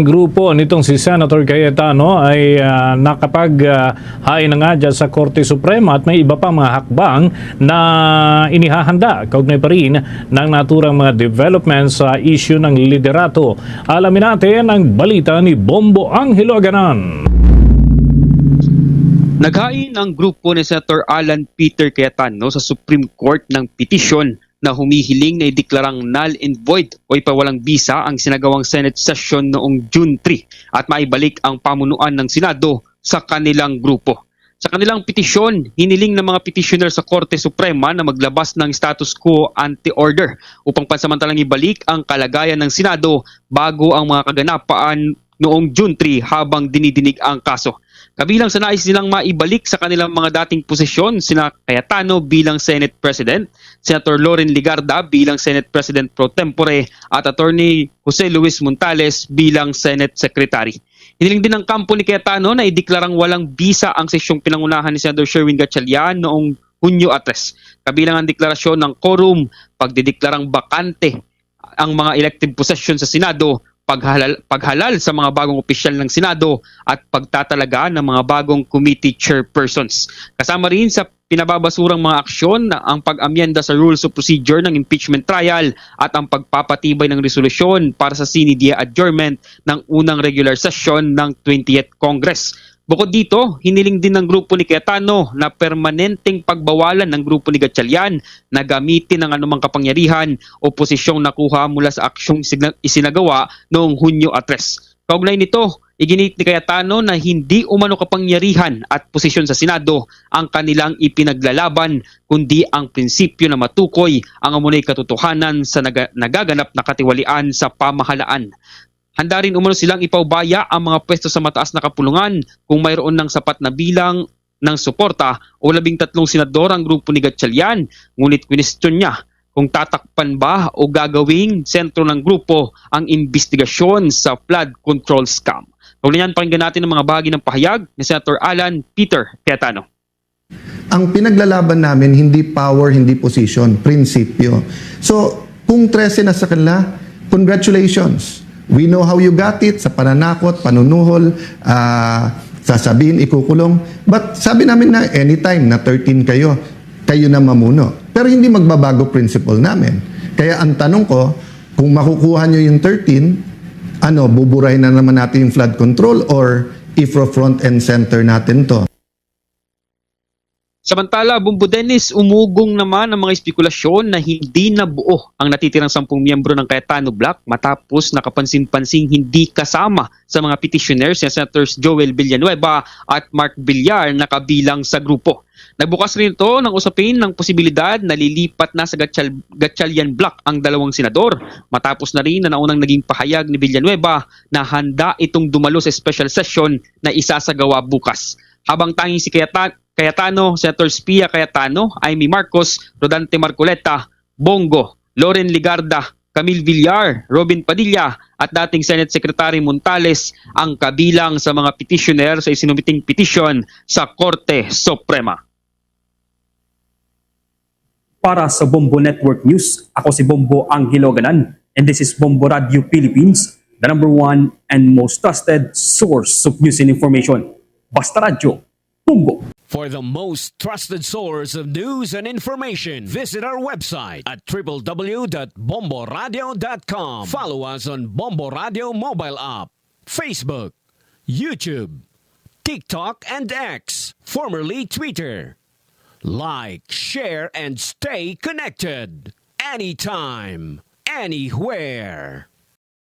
Grupo nitong si Senator Cayetano ay nakapag-hain na nga dyan sa Korte Suprema at may iba pang mga hakbang na inihahanda. Kaugnay pa rin ng naturang mga developments sa issue ng liderato. Alamin natin ang balita ni Bombo Angelo Aganan. Naghain ang grupo ni Senator Alan Peter Cayetano sa Supreme Court ng petisyon na humihiling na ideklarang null and void o ipawalang bisa ang sinagawang Senate session noong June 3 at maibalik ang pamunuan ng Senado sa kanilang grupo. Sa kanilang petisyon, hiniling ng mga petitioner sa Korte Suprema na maglabas ng status quo ante order upang pansamantalang ibalik ang kalagayan ng Senado bago ang mga kaganapan noong June 3 habang dinidinig ang kaso. Kabilang sa nais nilang maibalik sa kanilang mga dating posisyon, sina Cayetano bilang Senate President, Senator Loren Legarda bilang Senate President pro tempore at Attorney Jose Luis Montales bilang Senate Secretary. Hiniling din ng kampo ni Cayetano na ideklarang walang bisa ang sesyong pinangunahan ni Senator Sherwin Gatchalian noong Hunyo 3. Kabilang ang deklarasyon ng quorum, pagdideklarang bakante ang mga elective possession sa Senado, paghalal sa mga bagong opisyal ng Senado at pagtatalaga ng mga bagong committee chairpersons. Kasama rin sa pinababasurang mga aksyon ang pag-amyenda sa Rules of Procedure ng impeachment trial at ang pagpapatibay ng resolusyon para sa sine die adjournment ng unang regular session ng 20th Congress. Bukod dito, hiniling din ng grupo ni Cayetano na permanenteng pagbawalan ng grupo ni Gatchalian na gamitin ng anumang kapangyarihan o posisyong nakuha mula sa aksyong isinagawa noong Hunyo 3. Kaugnay nito, iginit ni Cayetano na hindi umano kapangyarihan at posisyon sa Senado ang kanilang ipinaglalaban, kundi ang prinsipyo na matukoy ang amunay katotohanan sa nagaganap na katiwalian sa pamahalaan. Handa rin umano silang ipaubaya ang mga pwesto sa mataas na kapulungan kung mayroon ng sapat na bilang ng suporta o 13 senador ang grupo ni Gatchalian. Ngunit kwestiyon niya kung tatakpan ba o gagawing sentro ng grupo ang investigasyon sa flood control scam. Kaugnay pakinggan natin ang mga bahagi ng pahayag ni Senator Alan Peter Cayetano. Ang pinaglalaban namin hindi power, hindi position, prinsipyo. So, kung 13 na sa kanila, congratulations. We know how you got it, sa pananakot, panunuhol, sasabihin, ikukulong. But sabi namin na anytime na 13 kayo, kayo na mamuno. Pero hindi magbabago principle namin. Kaya ang tanong ko, kung makukuha nyo yung 13, buburahin na naman natin yung flood control or front and center natin to? Samantala, Bumbo Dennis, umugong naman ang mga espekulasyon na hindi nabuo ang natitirang 10 miyembro ng Cayetano Block matapos nakapansin-pansing hindi kasama sa mga petitioners si Senators Joel Villanueva at Mark Villar na kabilang sa grupo. Nagbukas rin ito ng usapin ng posibilidad na lilipat na sa Gatchalian Block ang dalawang senador matapos na rin na naunang naging pahayag ni Villanueva na handa itong dumalo sa special session na isasagawa bukas. Habang tanging si Cayetano, Senator Pia Cayetano, Amy Marcos, Rodante Marcoleta, Bongo, Loren Legarda, Camille Villar, Robin Padilla at dating Senate Secretary Montales ang kabilang sa mga petitioner sa isinumiting petisyon sa Korte Suprema. Para sa Bombo Network News, ako si Bombo Angelo Aganan and this is Bombo Radio Philippines, the #1 and most trusted source of news and information. Basta Radio, Bombo! For the most trusted source of news and information, visit our website at www.bomboradio.com. Follow us on Bombo Radio mobile app, Facebook, YouTube, TikTok, and X, formerly Twitter. Like, share, and stay connected. Anytime, anywhere.